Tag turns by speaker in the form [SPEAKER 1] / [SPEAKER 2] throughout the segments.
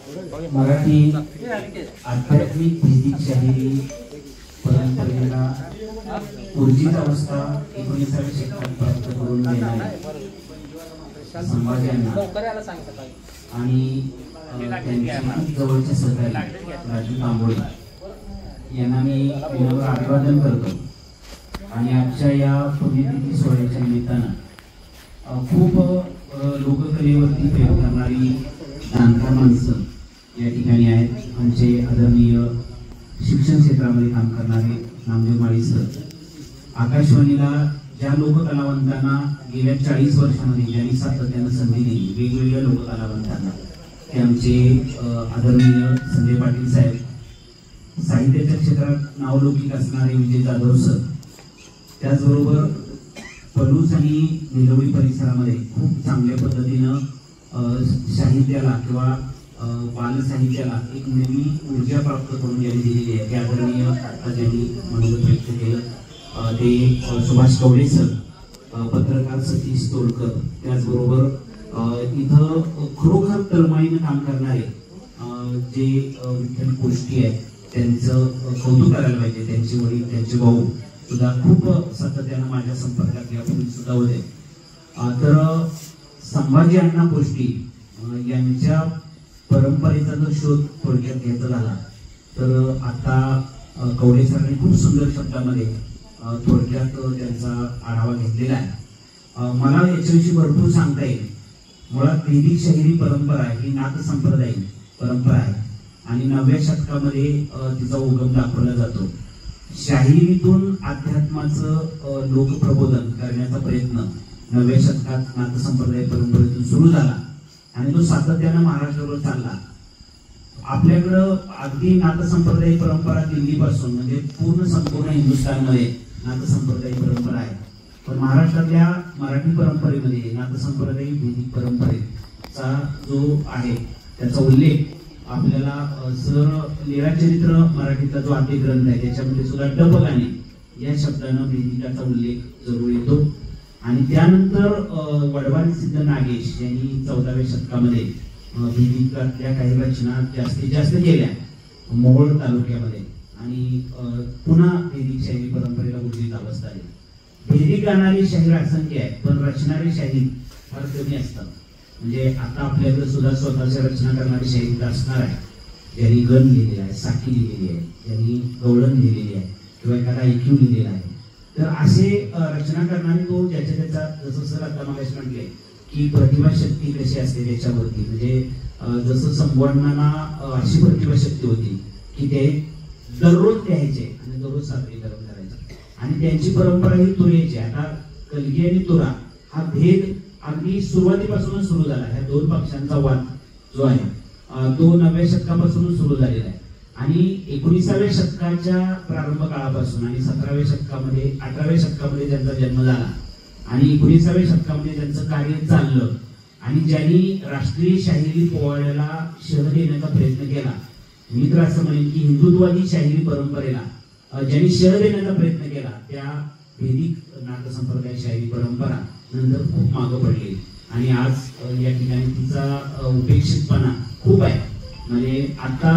[SPEAKER 1] मराठी आध्यात्मिक वैदिक शाहिरी परंपरेला ऊर्जित अवस्था 19व्या शतकात प्राप्त करून देणारे संभाजी आणि त्यांच्या खूप जवळचे सहकारी राजू तांबोळे यांना मी विनम्र अभिवादन करतो। आणि आजच्या या पुण्यतिथी सोहळ्याच्या निमित्तानं खूप लोककलेवरती प्रयोग करणारी जाणकार माणसं या ठिकाणी आहेत। आमचे आदरणीय शिक्षण क्षेत्रामध्ये काम करणारे नामदेव माळी सर, आकाशवाणीला ज्या लोककलावंतांना गेल्या 40 वर्षांमध्ये ज्यांनी सातत्यानं संधी दिली वेगवेगळ्या लोककलावंतांना, ते आमचे आदरणीय संजय पाटील साहेब, साहित्याच्या क्षेत्रात नावलौकिक असणारे विजय जाधव सर, त्याचबरोबर पलूस आणि निलवडी परिसरामध्ये खूप चांगल्या पद्धतीनं साहित्याला किंवा बालसाहित्याला एक नवी ऊर्जा प्राप्त करून ज्यांनी दिलेली आहे, ते आदरणीय आता ज्यांनी मनोगत व्यक्त केलं ते सुभाष कवडे सर, पत्रकार सतीश तोडकर, त्याचबरोबर इथं खरोखर तळमळीनं काम करणारे जे विठ्ठल गोष्टी आहेत त्यांचं कौतुक करायला पाहिजे। त्यांचे वडील, त्यांचे भाऊ सुद्धा खूप सातत्यानं माझ्या संपर्कात यापूर्वी सुद्धा होते। तर संभाजी अण्णा गोष्टी यांच्या परंपरेचा जर शोध थोडक्यात घ्यायचा झाला तर आता कवडे सरांनी खूप सुंदर शब्दामध्ये थोडक्यात त्यांचा आढावा घेतलेला आहे। मला याच्याविषयी भरपूर सांगता येईल। मुळात वैदिक शाहिरी परंपरा ही नाथ संप्रदायी परंपरा आहे आणि 9व्या शतकामध्ये तिचा उगम दाखवला जातो। शाहिरीतून अध्यात्माचं लोकप्रबोधन करण्याचा प्रयत्न 9व्या शतकात नाथ संप्रदाय परंपरेतून सुरू झाला आणि तो सातत्यानं महाराष्ट्रावर चालला। आपल्याकडं अगदी नाथ संप्रदाय परंपरा दिल्लीपासून म्हणजे संपूर्ण हिंदुस्थानमध्ये नाथ संप्रदाय परंपरा आहे, पण महाराष्ट्रातल्या मराठी परंपरेमध्ये नाथ संप्रदाय वैदिक परंपरेचा जो आहे त्याचा उल्लेख आपल्याला सर लीळाचरित्र मराठीचा जो आद्य ग्रंथ आहे त्याच्यामध्ये सुद्धा डबगाणे या शब्दानं वैदिकाचा उल्लेख जरूर येतो। आणि त्यानंतर वडवारी सिद्ध नागेश यांनी 14व्या शतकामध्ये वैदिकातल्या काही रचना जास्तीत जास्त केल्या मोहोळ तालुक्यामध्ये आणि पुन्हा वैदिक शाहिरी परंपरेला ऊर्जित अवस्था आहे। वैदिक गाणारी शाहीर असंख्य आहे पण रचणारे शाहीर फार कमी असतात। म्हणजे आता आपल्याकडे सुद्धा स्वतःच्या रचना करणारी शाहीर असणार आहे, ज्यांनी गण लिहिलेला आहे, साखी लिहिलेली आहे, ज्यांनी गवळण लिहिलेली आहे किंवा एखादा ऐक्यू लिहिलेला आहे। तर असे रचना करणारे तो ज्याच्या त्याचा जसं सर आता मला म्हटले की प्रतिभा शक्ती कशी असते त्याच्यावरती, म्हणजे जसं संबोधनांना अशी प्रतिभा शक्ती होती की ते दररोज द्यायचे आणि दररोज सादरीकरण करायचे आणि त्यांची परंपरा ही तुरेची। आता कलगी आणि तुरा हा भेद अगदी सुरुवातीपासूनच सुरू झाला। ह्या दोन पक्षांचा वाद जो आहे तो 9व्या शतकापासूनच सुरू झालेला आहे आणि 19व्या शतकाच्या प्रारंभ काळापासून आणि 17व्या शतकामध्ये 18व्या शतकामध्ये त्यांचा जन्म झाला आणि 19व्या शतकामध्ये त्यांचं कार्य चाललं आणि ज्यांनी राष्ट्रीय शाहिरी पोवाड्याला शह देण्याचा प्रयत्न केला, मी तर असं म्हणेन की हिंदुत्वादी शाहिरी परंपरेला ज्यांनी शह देण्याचा प्रयत्न केला त्या वैदिक नाथ संप्रदाय शाहिरी परंपरा नंतर खूप मागं पडली आणि आज या ठिकाणी तिचा उपेक्षितपणा खूप आहे। म्हणजे आता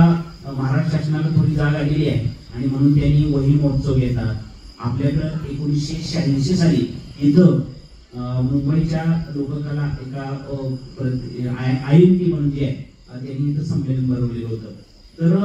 [SPEAKER 1] महाराष्ट्र शासनाला थोडी जाग आलेली आहे आणि म्हणून त्यांनी वही महोत्सव घेतात। आपल्याकडं 1986 साली इथं मुंबईच्या लोककला एका INT म्हणून जे आहे त्यांनी इथं संमेलन भरवलेलं होतं। तर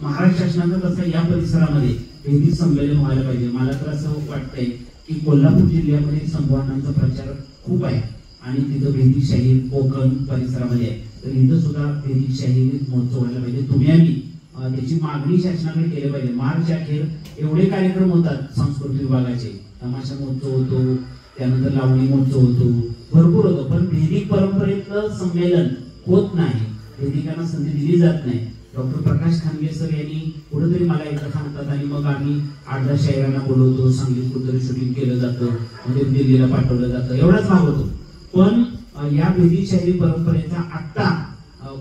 [SPEAKER 1] महाराष्ट्र शासनाचं कसं या परिसरामध्ये वैदिक संमेलन व्हायला पाहिजे। मला तर असं वाटतंय की कोल्हापूर जिल्ह्यामध्ये संवादांचा प्रचार खूप आहे आणि तिथं वैदिक शाहीर कोकण परिसरामध्ये आहे, तर इथं सुद्धा वैदिक शाहीर महोत्सव व्हायला पाहिजे। तुम्ही आम्ही त्याची मागणी शासनाकडे केली पाहिजे। मार्च अखेर एवढे कार्यक्रम होतात संस्कृती विभागाचे, तमाशा महोत्सव होतो, त्यानंतर लावणी महोत्सव होतो, भरपूर होतो, पण वैदिक परंपरेतलं संमेलन होत नाही, वैदिकांना संधी दिली जात नाही। डॉक्टर प्रकाश खानगे सर यांनी कुठेतरी मला एकदा सांगतात आणि मग आम्ही 8-10 शाहिरांना बोलवतो, संगीत कुठेतरी शूटिंग केलं जातं, म्हणजे दिल्लीला पाठवलं जातं, एवढाच भाग होतो। पण या वैदिक शाहिरी परंपरेचा आत्ता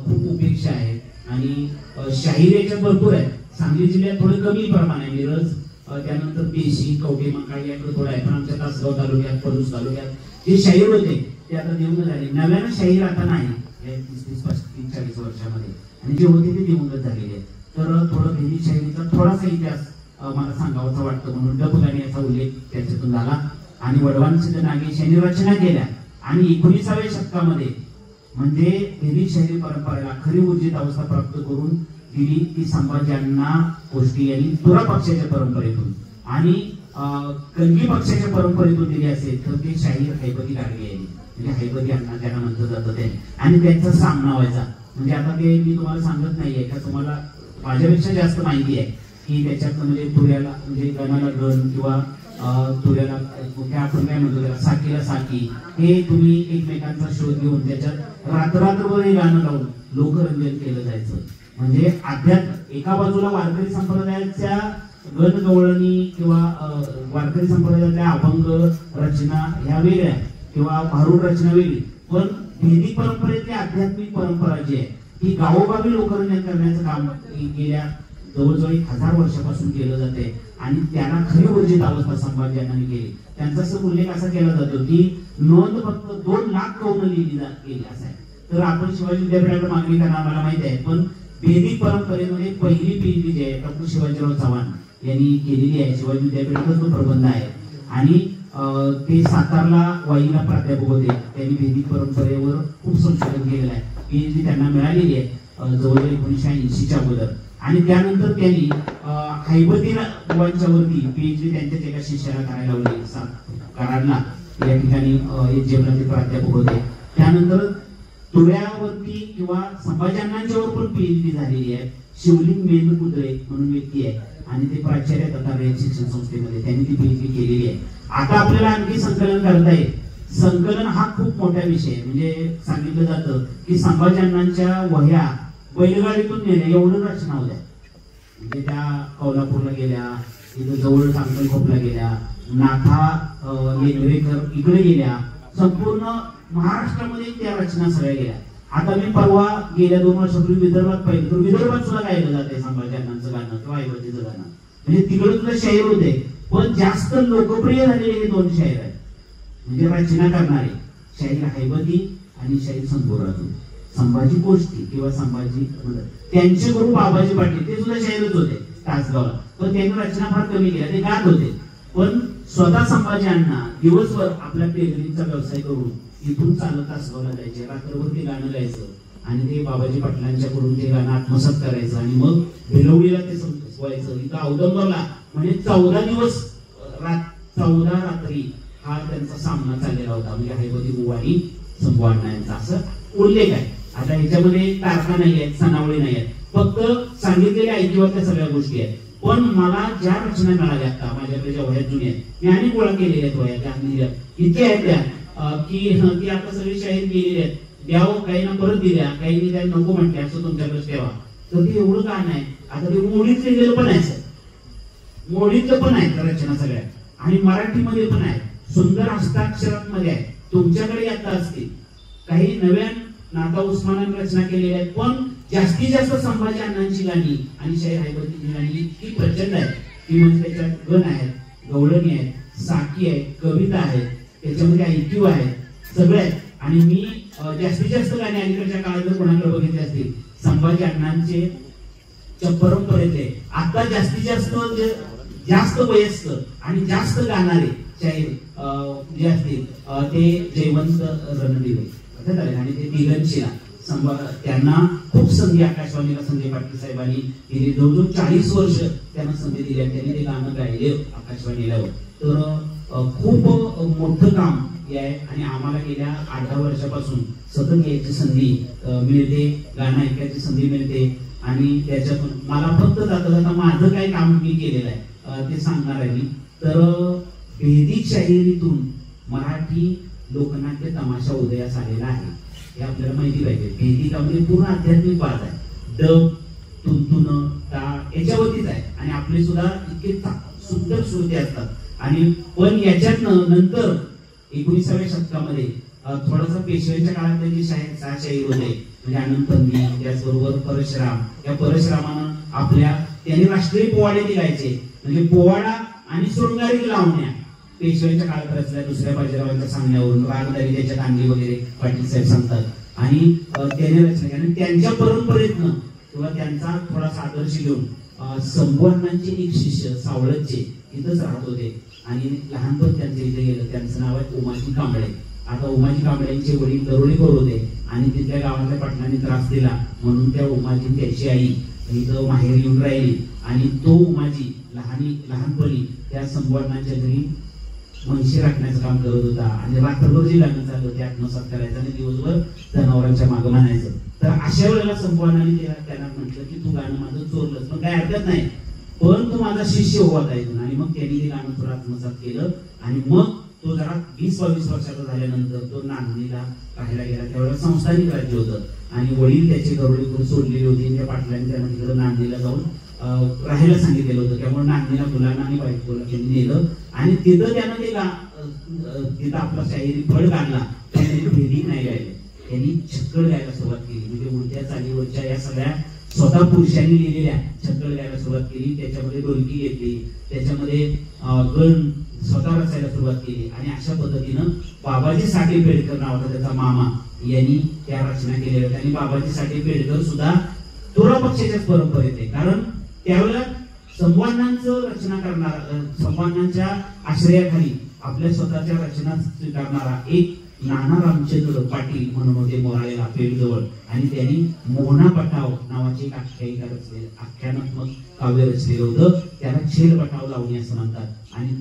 [SPEAKER 1] खूप उपेक्षा आहे आणि शाहिरीच्या भरपूर आहे। सांगली जिल्ह्यात थोडं कमी प्रमाण आहे, मिरज त्यानंतर पेशी कवटे मका याकडे थोडं आहे, पण आमच्या तासगाव तालुक्यात पलूस तालुक्यात जे शाहीर होते ते आता देऊन झाले। नव्यानं शाहीर आता नाही 30-40 वर्ष वर्षामध्ये, आणि जे होते ते दिवंगत झालेले. तर थोडं भेदी शाहिरीचा थोडासा इतिहास मला सांगावाचा वाटतं, म्हणून डब गाण्याचा उल्लेख त्याच्यातून झाला. आणि वडवांसिद्ध नागेश यांनी रचना केल्या, आणि 19व्या शतकामध्ये म्हणजे भेदी शाहिरी परंपरेला खरी ऊर्जित अवस्था प्राप्त करून दिली ती संभाजी कोष्टी यांनी तुरा पक्षाच्या परंपरेतून. आणि कलगी पक्षाच्या परंपरेतून दिली असेल तर ते शाहीर हैबती गाडगे यांनी, म्हणजे हैबती अण्णा त्यांना म्हटलं जातं ते. आणि त्यांचा सामना व्हायचा, म्हणजे आता ते मी तुम्हाला सांगत नाहीये का, तुम्हाला माझ्यापेक्षा जास्त माहिती आहे की त्याच्यात म्हणजे तुऱ्याला म्हणजे गणाला गण किंवा तुऱ्याला आपण काय म्हणतो त्याला साकीला साकी, हे तुम्ही एकमेकांचा शोध घेऊन त्याच्यात रात्रभर गाणं लावून लोकरंजन केलं जायचं. म्हणजे अध्यात्म एका बाजूला वारकरी संप्रदायाच्या गणगवळणी किंवा वारकरी संप्रदायातल्या अभंग रचना ह्या वेगळ्या किंवा भारूड रचना वेगळी, पण भेदी परंपरेतली आध्यात्मिक परंपरा जी आहे ती गावोगावी लोकरंजन करण्याचं काम गेल्या जवळजवळ 1000 वर्षापासून केलं जाते. आणि त्यांना खरी ऊर्जित अवस्था संभाजी यांनी केली. त्यांचा उल्लेख असा केला जातो की नोंद फक्त 2 लाख कौल लिहिली गेली असं आहे. तर आपण शिवाजी विद्यापीठाला मागणी करणार आम्हाला माहिती आहे, पण भेदी परंपरेमध्ये पहिली पिढी जी आहे डॉक्टर शिवाजीराव चव्हाण यांनी केलेली आहे. शिवाजी विद्यापीठाचा तो प्रबंध आहे, आणि ते सातारला वाईला प्राध्यापक होते. त्यांनी भेदी परंपरेवर खूप संशोधन केलेलं आहे. पीएचडी त्यांना मिळालेली आहे जवळजवळ 1980च्या अगोदर. आणि त्यानंतर त्यांनी हैबती बुवांच्या वरती पीएचडी त्यांच्याच एका शिष्याला करायला लावली कराडला, या ठिकाणी एक जेवणाचे प्राध्यापक होते. त्यानंतर तुऱ्यावरती किंवा संभाजी अण्णांच्यावर पण पीएचडी झालेली आहे. शिवलिंग मेनकुद्रे म्हणून व्यक्ती आहे, आणि ते प्राचार्य तथा रयत शिक्षण संस्थेमध्ये त्यांनी ती पीएचडी केलेली आहे. आता आपल्याला आणखी संकलन करता येईल. संकलन हा खूप मोठा विषय आहे. म्हणजे सांगितलं जातं की संभाजी अण्णांच्या वह्या बैलगाडीतून नेल्या एवढं रचना होत्या. म्हणजे त्या कोल्हापूरला गेल्या, इथं जवळ चांगलखोपला गेल्या, नाथा लेंगरेकर इकडे गेल्या, संपूर्ण महाराष्ट्रामध्ये त्या रचना सगळ्या गेल्या. आता मी परवा गेल्या 2 वर्षापूर्वी विदर्भात पाहिलं, तर विदर्भात सुद्धा गायलं जाते संभाजी अण्णांचं गाणं किंवा हैबतीचं गाणं. म्हणजे तिकडे सुद्धा शाहीर होते, पण जास्त लोकप्रिय झालेले हे 2 शाहीर आहेत. म्हणजे रचना करणारे शाहीर हैबती आणि शाहीर संतोराजू. संभाजी कोष्टी किंवा संभाजी त्यांचे गुरु बाबाजी पाटील ते सुद्धा शाहीरच होते तासगावला, पण त्यांनी रचना फार कमी केल्या, ते गात होते. पण स्वतः संभाजी अण्णा दिवसभर आपल्या टेलरिंगचा व्यवसाय करून इथून चालत तासगावला जायचे, रात्रभर ते गाणं गायचं, आणि ते बाबाजी पाटलांच्याकडून ते गाणं आत्मसात करायचं, आणि मग भिलवडीला ते व्हायचं. इथं औदंबरला म्हणजे 14 दिवस 14 रात्री हा त्यांचा सामना चाललेला होता. म्हणजे हैबती बुवा आणि संभू अण्णा यांचा असं उल्लेख आहे. आता ह्याच्यामध्ये तारखा नाही आहेत, सणावळी नाही आहेत, फक्त सांगितलेल्या ऐकिवाच्या सगळ्या गोष्टी आहेत. पण मला ज्या रचना मिळाल्या आता माझ्याकडे ज्या वह्या जुन्या आहेत, मी आणि गोळा केलेल्या आहेत वह्या, त्या इतक्या आहेत त्या की आता सगळी शाहीर गेलेली आहेत. द्यावं काही ना परत दिल्या, काही काही नको म्हटले असं तुमच्याकडे ठेवा. तर ते एवढं का नाही. आता ते मोडीत लिहिलेलं पण आहे सर, मोडीतलं पण आहे रचना सगळ्या, आणि मराठीमध्ये पण आहे, सुंदर हस्ताक्षरांमध्ये आहे. तुमच्याकडे आता असतील काही नव्या नाथा उस्मानाने रचना केलेल्या आहेत, पण जास्तीत जास्त संभाजी अण्णांची गाणी आणि शाहीर हैबतीची गाणी इतकी प्रचंड आहे की म्हणजे त्याच्यात गण आहेत, गवळणी आहेत, साकी आहेत, कविता आहेत, त्याच्यामध्ये ऐक्यू आहेत, सगळे आहेत. आणि मी जास्तीत जास्त गाणी अलीकडच्या काळात जर कोणाकडे बघितले असतील संभाजी अण्णांचे परंपरेतले आता जास्त वयस्क आणि जास्त गाणारे शाहीर जे असतील ते जयवंत रणदिवे आणि ते दिगंशिला त्यांना खूप संधी आकाशवाणीला संजय पाटील साहेबांनी दिली. जवळजवळ 40 वर्ष त्यांना संधी दिली, त्यांनी ते गाणं गायले आकाशवाणीला. तर खूप मोठं काम आहे, आणि आम्हाला गेल्या 8-10 वर्षापासून सतत यायची संधी मिळते, गाणं ऐकायची संधी मिळते. आणि त्याच्यातून मला फक्त जाता जाता माझं काय काम मी केलेलं आहे ते सांगणार आहे मी. तर भेदी शाहिरीतून मराठी लोकनाट्य तमाशा उदयास आलेला आहे हे आपल्याला माहिती पाहिजे. भेदिकामध्ये पूर्ण आध्यात्मिक बाज आहे, डब, तुंतुन, टाळ याच्यावरतीच आहे, आणि आपले सुद्धा इतके सुंदर श्रुती असतात. आणि पण याच्यात नंतर 19व्या शतकामध्ये थोडासा पेशव्यांच्या काळात जे शाहीर होते म्हणजे अनंतंदी, त्याचबरोबर परशुराम, या परशुरामानं त्यांनी राष्ट्रीय पोवाडे दिलायचे, म्हणजे पोवाडा आणि शृंगारिक लावण्या पेशव्यांच्या काळात रचल्या. दुसऱ्या बाजीरावांच्या सांगण्यावरून रागदारी त्याच्यात आणली वगैरे पाटील साहेब सांगतात. आणि त्याने रचना केली. आणि त्यांच्या परंपरेतनं किंवा त्यांचा थोडासा आदर्श घेऊन संभवांचे एक शिष्य सावळतचे इथंच राहत होते आणि लहानपण त्यांच्या इथे गेलं. त्यांचं नाव आहे उमाजी कांबळे. आता उमाजी कांबळेंचे वडील दरोडेखोर होते आणि तिथल्या गावातल्या पाटलांनी त्रास दिला म्हणून त्या उमाजी त्याची आई इथं माहेर येऊन राहिली आणि तो उमाजी लहानपणी त्या संभवांच्या घरी म्हशी राखण्याचं काम करत होता आणि रात्रभर जे लग्न चाललं ते आत्मसात करायचं आणि दिवसभर जनावरांच्या मागं म्हणायचं. तर अशा वेळेला संभवांनी त्यांना म्हटलं की तू गाणं माझं चोरलंस पण काय हरकत नाही पण तू माझा शिष्य होता येतो. आणि मग त्यांनी ते गाणं थोडं आत्मसात केलं आणि मग तो जरा 20-22 वर्षाचा झाल्यानंतर तो नांदणीला राहायला गेला. त्यावेळेला संस्थानिक राज्य होतं आणि वडील त्याचे दरोडेखोर सोडलेले होते. त्या पाटलांनी त्यांना तिकडे नांदणीला जाऊन राहायला सांगितलेलं होतं. त्यामुळे नांदणीला मुलांना आणि बायकोला त्यांनी नेलं आणि तिथं त्यानं तिथं आपला शाहिरी फळ काढला. त्याने भेदी नाही गायले, त्यांनी छक्कड गायला सुरुवात केली. म्हणजे उलट्या चालीवरच्या या सगळ्या स्वतः पुरुषांनी लिहिलेल्या छक्कड गायला सुरुवात केली. त्याच्यामध्ये ढोलकी घेतली, त्याच्यामध्ये गण स्वतः रचायला सुरुवात केली आणि अशा पद्धतीनं बाबाजी साठे पेडकर नावाचा त्याचा मामा यांनी त्या रचना केलेल्या होत्या. आणि बाबाजी साठे पेडकर सुद्धा तोरा पक्षाच्याच परंपरेत आहे. कारण त्यावेळेला संवादांचं रचना करणारा संवादांच्या आश्रयाखाली आपल्या स्वतःच्या रचना स्वीकारणारा एक नाना रामचंद्र पाटील म्हणून होते मोराळेला पेडजवळ आणि त्यांनी मोहना पटाव नावाचे एक आख्यानात्मक काव्य रचलेलं होतं. त्याला छेल बटाव लावणी असं म्हणतात आणि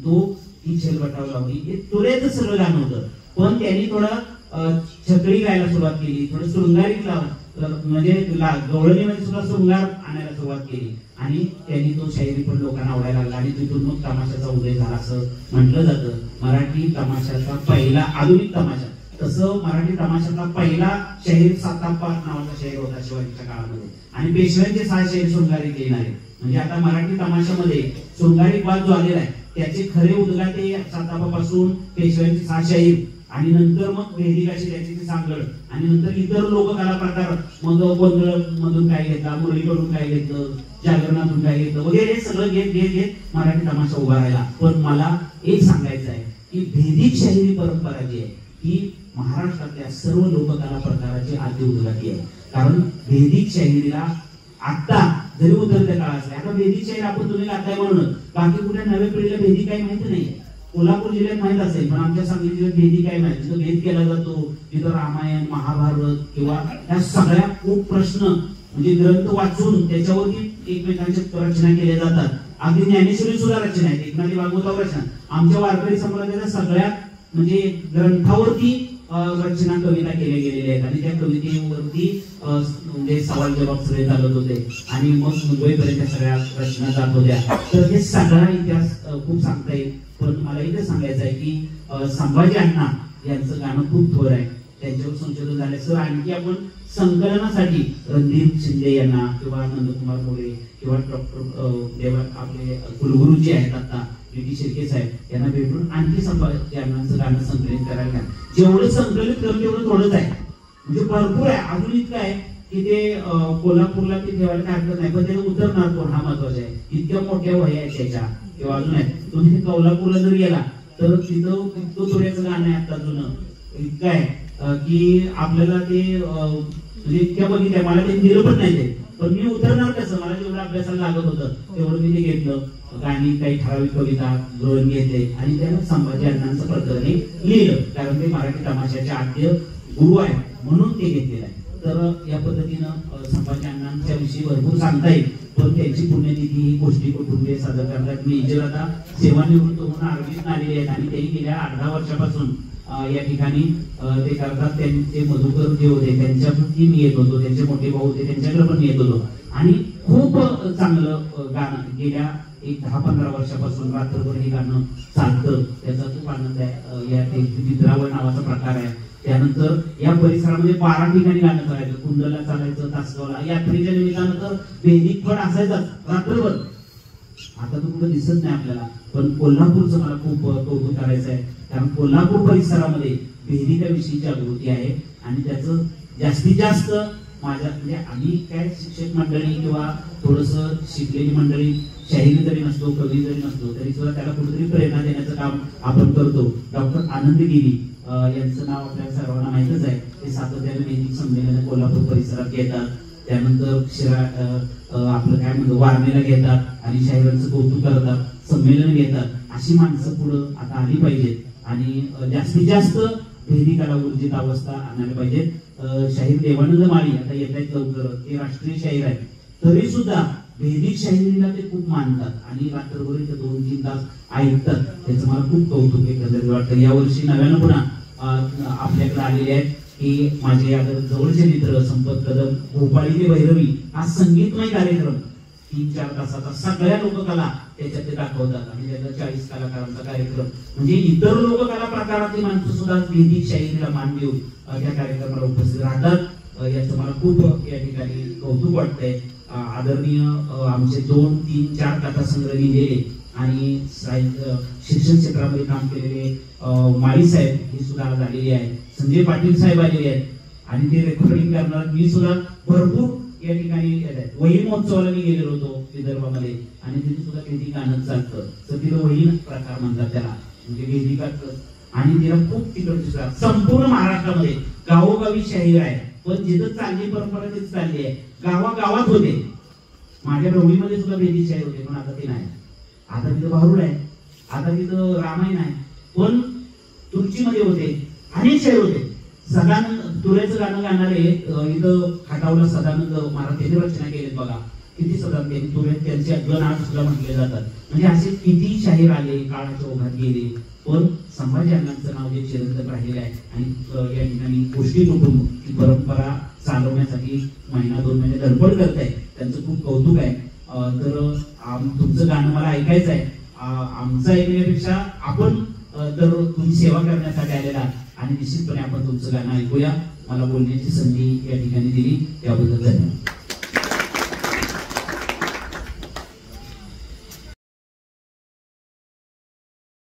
[SPEAKER 1] ती छेल बटाव लावणी हे तुरेचं सगळं गाणं होतं. पण त्यांनी थोडं छकडी गायला सुरुवात केली, थोडं शृंगारिक म्हणजे गवळणीमध्ये सुद्धा शृंगार आणायला सुरुवात केली आणि त्यांनी तो शायरी पण लोकांना आवडायला लागला आणि तिथून मग तमाशाचा उदय झाला असं म्हटलं जातं. मराठी तमाशाचा पहिला आधुनिक तमाशा तसं मराठी तमाशाचा पहिला शाहीर सातापात नावाचा शाहीर होता शिवाजीच्या काळामध्ये आणि पेशव्यांचे 6 शाहीर शृंगारिक येणारे. म्हणजे आता मराठी तमाशामध्ये शृंगारिक वाद जो आलेला आहे त्याचे खरे उद्गाते सातापापासून पेशव्यांचे 6 शाहीर आणि नंतर मग भेदिकाशी त्याची ती सांगड आणि नंतर इतर लोक कला प्रकार मग गोंधळ मधून काय घेतला, मुरळीकडून काय घेतलं, जागरणातून काय घेतलं वगैरे सगळं घेत मराठी तमाशा उभा राहिला. पण मला एक सांगायचं आहे की भेदिक शाहिरी परंपरा जी आहे ही महाराष्ट्रातल्या सर्व लोककला प्रकाराची आद्य उद्गाती आहे. कारण भेदिक शाहिरीला आता जरी उतरत्या काळ असल्या आता भेदिक शाहीर आपण तुम्ही गाताय म्हणून बाकी कुठल्या नव्या पिढीला भेदी काही माहिती नाहीये. कोल्हापूर जिल्ह्यात माहित असेल पण आमच्या सांगली जिल्ह्यात भेदी काय माहिती, तिथं भेद केला जातो, तिथं रामायण महाभारत किंवा या सगळ्या खूप प्रश्न म्हणजे ग्रंथ वाचून त्याच्यावरती एकमेकांच्या रचना केल्या जातात. अगदी ज्ञानेश्वरी सुद्धा रचना आहेत, एकनाथी भागवतावर रचना. आमच्या वारकरी संप्रदायाच्या सगळ्या म्हणजे ग्रंथावरती रचना कविता केल्या गेलेल्या आहेत आणि त्या कवितेवरती म्हणजे सवाल जवाब सगळे चालत होते आणि मग मुंबईपर्यंत सगळ्या रचना जात होत्या. तर हे सगळा इतिहास खूप सांगता येईल. पण मला इथे सांगायचं आहे की संभाजी अण्णा यांचं गाणं खूप थोर आहे, त्यांच्यावर संशोधन झालंय. सर आणखी आपण संकलनासाठी रणदीप शिंदे यांना किंवा नंदकुमार मोरे किंवा डॉक्टर आपले कुलगुरू जे आहेत आता विकी शिर्के साहेब यांना भेटून आणखी संभाजी अण्णांचं गाणं संकलित करायला जेवढं संकलित करून तेवढं थोडंच आहे. म्हणजे भरपूर आहे. अजून इतकं आहे की ते कोल्हापूरला ते ठेवायला काय हरकत नाही पण त्याला उतरणार कोण हा महत्वाचा आहे. इतक्या मोठ्या वह्या आहेत त्याच्या किंवा अजून आहे. तुम्ही कोल्हापूरला जर गेला तर तिथं इतकं थोड्याचं गाणं आहे आता जुनं इतकं आहे की आपल्याला ते म्हणजे इतक्या बघितल्या मला ते दिलं पण नाही ते पण मी उतरणार कसं मला जेवढं अभ्यासाला लागत होतं तेवढं मी ते घेतलं. गाणी काही ठराविक कविता गळून घेतले आणि त्यानं संभाजी अण्णांचं प्रकरण लिहिलं कारण ते मराठी तमाशाचे आद्य गुरु आहे म्हणून ते घेतलेलं आहे. तर या पद्धतीनं संभाजी अण्णांच्या विषयी भरपूर सांगता येईल पण त्यांची पुण्यतिथी ही गोष्टी कुटुंबीय सादर करतात. मी इजल आता सेवानिवृत्त होऊन आर्मीत आलेले आहेत आणि त्यांनी गेल्या 8-10 वर्षापासून या ठिकाणी ते करतात. त्यांचे मधुकर जे होते त्यांच्याकडे मी येत होतो, त्यांचे मोठे भाऊ होते त्यांच्याकडे पण येत होतो आणि खूप चांगलं गाणं गेल्या 10-15 वर्षापासून रात्रभर हे गाणं चालतं. त्याचा खूप आनंद आहे. या चित्रावळ नावाचा प्रकार आहे. त्यानंतर या परिसरामध्ये 12 ठिकाणी गाणं चालायचं, कुंडला चालायचं, तासगावला यात्रेच्या निमित्तानं तर भेदिक फड असायचाच रात्रभर. आता तो कुठं दिसत नाही आपल्याला पण कोल्हापूरचं मला खूप कौतुक करायचं आहे कारण कोल्हापूर परिसरामध्ये भेदिकाविषयी जागृती आहे आणि त्याचं जास्तीत जास्त माझ्या म्हणजे आम्ही काय शिक्षक मंडळी किंवा थोडंसं शिकलेली मंडळी शाहिरी जरी नसतो, कवी जरी नसतो, तरी सुद्धा त्याला कुठेतरी प्रेरणा देण्याचं काम आपण करतो. डॉक्टर आनंदगिरी यांचं नाव आपल्या सर्वांना माहितच आहे. ते सातत्याने वैदिक संमेलन कोल्हापूर परिसरात घेतात. त्यानंतर आपलं काय म्हणतो वारनेला घेतात आणि शाहिरांचं कौतुक करतात, संमेलन घेतात. अशी माणसं पुढं आता आली पाहिजेत आणि जास्तीत जास्त भेदिकाला ऊर्जित अवस्था आणायला पाहिजेत. शाहीर देवानंद माळी आता येत आहेत लवकर, ते राष्ट्रीय शाहीर आहेत, तरी सुद्धा वैदिक शाहिरीला ते खूप मानतात आणि रात्रभर इथे 2-3 तास ऐकतात. त्याचं मला खूप कौतुक एकंदरीत वाटतं. यावर्षी नव्यानं पुन्हा आपल्याकडे आलेले आहेत की माझे आता जवळचे मित्र संपत कदम, भोपाळी ते भैरवी हा संगीतमय कार्यक्रम 3-4 तासाचा सगळ्या लोककला त्याच्यात ते दाखवतात आणि त्याचा 40 कलाकारांचा कार्यक्रम. म्हणजे इतर लोककला प्रकारातली माणसं सुद्धा वैदिक शाहिरीला मान देऊन त्या कार्यक्रमाला उपस्थित राहतात. याचं मला खूप या ठिकाणी कौतुक वाटतंय. आदरणीय आमचे 2-3-4 कथासंग्रह लिहिलेले आणि शिक्षण क्षेत्रामध्ये काम केलेले माळी साहेब हे सुद्धा आज आलेले आहेत. संजय पाटील साहेब आलेले आहेत आणि ते रेकॉर्डिंग करणार. मी सुद्धा भरपूर या ठिकाणी वहीन महोत्सवाला मी गेलेलो होतो विदर्भामध्ये आणि तिथे सुद्धा वेदी गाणं चालतं. तर तिथं वहीन प्रकार म्हणतात त्याला, म्हणजे वेदिकाच. आणि तिला खूप तिकडची संपूर्ण महाराष्ट्रामध्ये गावोगावी शाहीर आहे, पण जिथं चालली परंपरा तिथं चालली आहे. गावागावात होते. माझ्या डोंगरीमध्ये सुद्धा वेदी शाहीर होते, पण आता ते नाही. आता तिथं भारूड आहे, आता तिथं रामायण आहे, पण तुर्चीमध्ये होते, अनेक शाहीर होते. सदानंद तुरेचं गाणं गाणारे इथं खाटावला सदानंद महाराज त्यांनी रचना केली बघा. किती सदानंद तुरे त्यांचे गण आज सुद्धा म्हटले जातात. म्हणजे असे किती शाहीर आले, काळाच्या ओघात गेले, पण संभाजी अण्णांचं नाव जे चिरंतन राहिलेलं आहे आणि या ठिकाणी गोष्टी कुटुंब ही परंपरा चालवण्यासाठी 1-2 महिने धडपड करत आहे. त्यांचं खूप कौतुक आहे. तर तुमचं गाणं मला ऐकायचं आहे. आमचं ऐकण्यापेक्षा आपण तर तुम्ही सेवा करण्यासाठी आलेला आणि निश्चितपणे आपण तुमचं गाणं ऐकूया. मला बोलण्याची संधी या ठिकाणी दिली त्याबद्दल धन्यवाद.